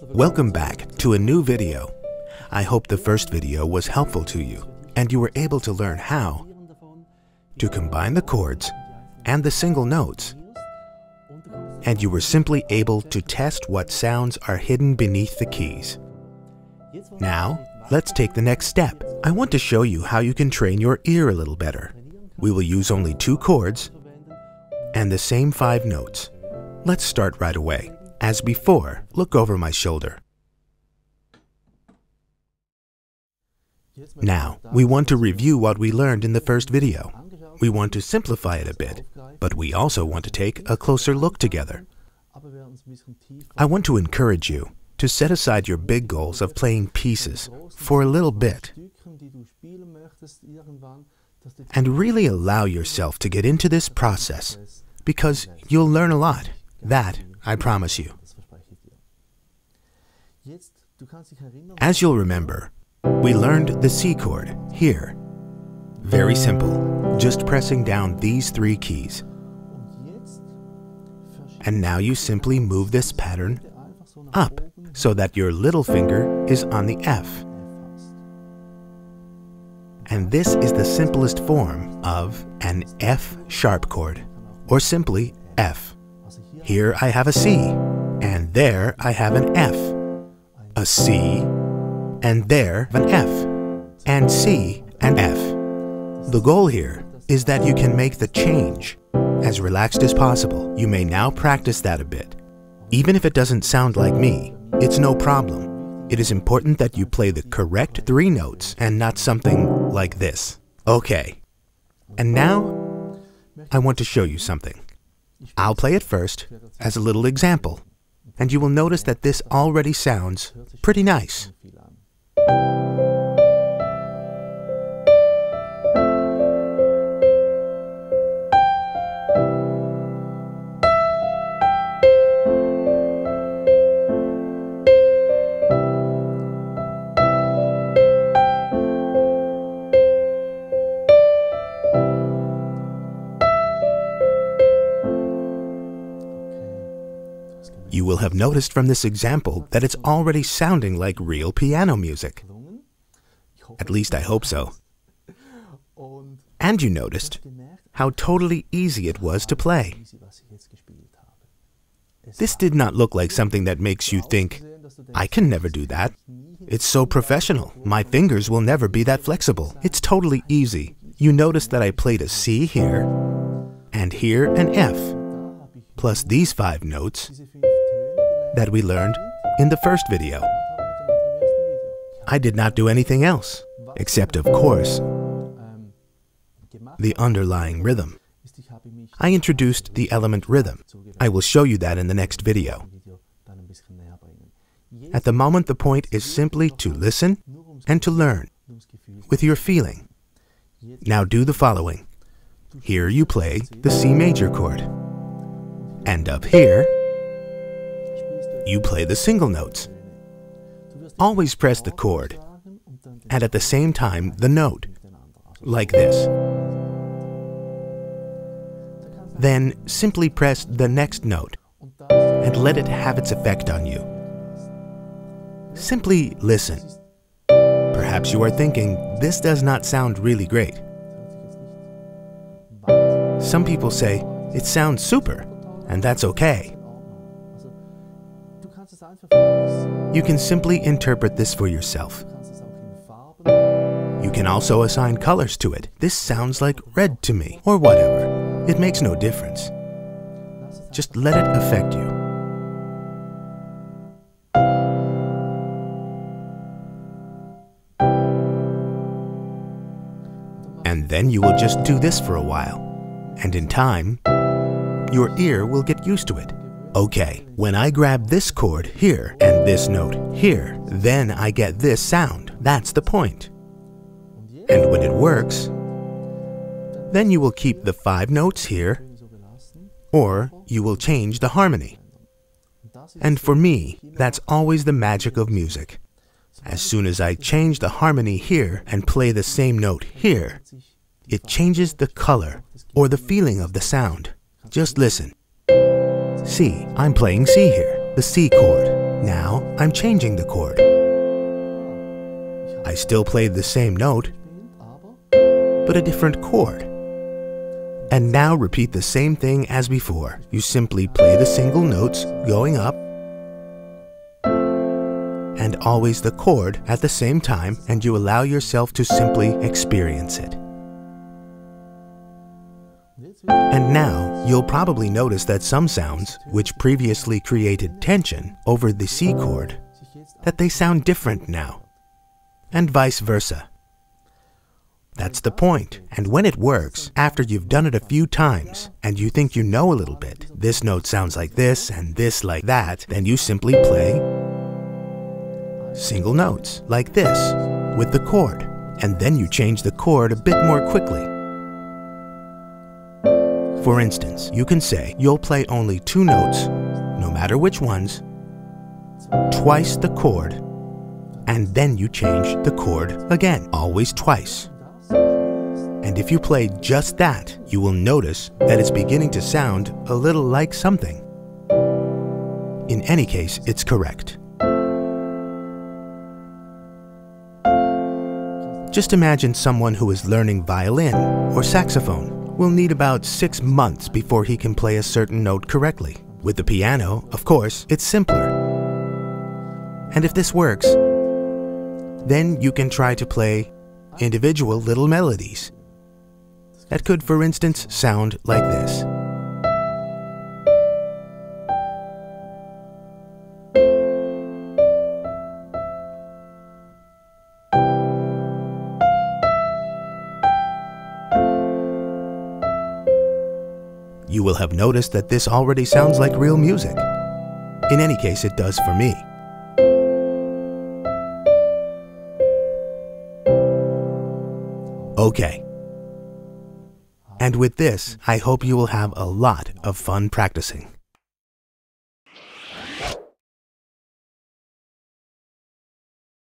Welcome back to a new video. I hope the first video was helpful to you and you were able to learn how to combine the chords and the single notes, and you were simply able to test what sounds are hidden beneath the keys. Now, let's take the next step. I want to show you how you can train your ear a little better. We will use only 2 chords and the same 5 notes. Let's start right away. As before, look over my shoulder. Now, we want to review what we learned in the first video. We want to simplify it a bit, but we also want to take a closer look together. I want to encourage you to set aside your big goals of playing pieces for a little bit and really allow yourself to get into this process, because you'll learn a lot. That I promise you. As you'll remember, we learned the C chord here. Very simple, just pressing down these 3 keys. And now you simply move this pattern up so that your little finger is on the F. And this is the simplest form of an F sharp chord, or simply F. Here I have a C, and there I have an F, a C, and there an F, and C and F. The goal here is that you can make the change as relaxed as possible. You may now practice that a bit. Even if it doesn't sound like me, it's no problem. It is important that you play the correct 3 notes and not something like this. Okay, and now I want to show you something. I'll play it first as a little example, and you will notice that this already sounds pretty nice. You will have noticed from this example that it's already sounding like real piano music. At least I hope so. And you noticed how totally easy it was to play. This did not look like something that makes you think, I can never do that. It's so professional. My fingers will never be that flexible. It's totally easy. You noticed that I played a C here, and here an F, plus these 5 notes that we learned in the first video. I did not do anything else, except of course, the underlying rhythm. I introduced the element rhythm. I will show you that in the next video. At the moment, the point is simply to listen and to learn with your feeling. Now do the following. Here you play the C major chord, and up here you play the single notes. Always press the chord, and at the same time the note, like this. Then simply press the next note, and let it have its effect on you. Simply listen. Perhaps you are thinking, this does not sound really great. Some people say, it sounds super, and that's okay. You can simply interpret this for yourself. You can also assign colors to it. This sounds like red to me, or whatever. It makes no difference. Just let it affect you. And then you will just do this for a while. And in time, your ear will get used to it. Okay, when I grab this chord here and this note here, then I get this sound. That's the point. And when it works, then you will keep the 5 notes here, or you will change the harmony. And for me, that's always the magic of music. As soon as I change the harmony here and play the same note here, it changes the color or the feeling of the sound. Just listen. C, I'm playing C here, the C chord. Now I'm changing the chord. I still played the same note, but a different chord. And now repeat the same thing as before. You simply play the single notes going up and always the chord at the same time, and you allow yourself to simply experience it. And now you'll probably notice that some sounds, which previously created tension over the C chord, that they sound different now, and vice versa. That's the point. And when it works, after you've done it a few times, and you think you know a little bit, this note sounds like this and this like that, then you simply play single notes like this with the chord, and then you change the chord a bit more quickly. For instance, you can say you'll play only 2 notes, no matter which ones, twice the chord, and then you change the chord again, always twice. And if you play just that, you will notice that it's beginning to sound a little like something. In any case, it's correct. Just imagine someone who is learning violin or saxophone will need about 6 months before he can play a certain note correctly. With the piano, of course, it's simpler. And if this works, then you can try to play individual little melodies that could, for instance, sound like this. You will have noticed that this already sounds like real music. In any case, it does for me. Okay. And with this, I hope you will have a lot of fun practicing.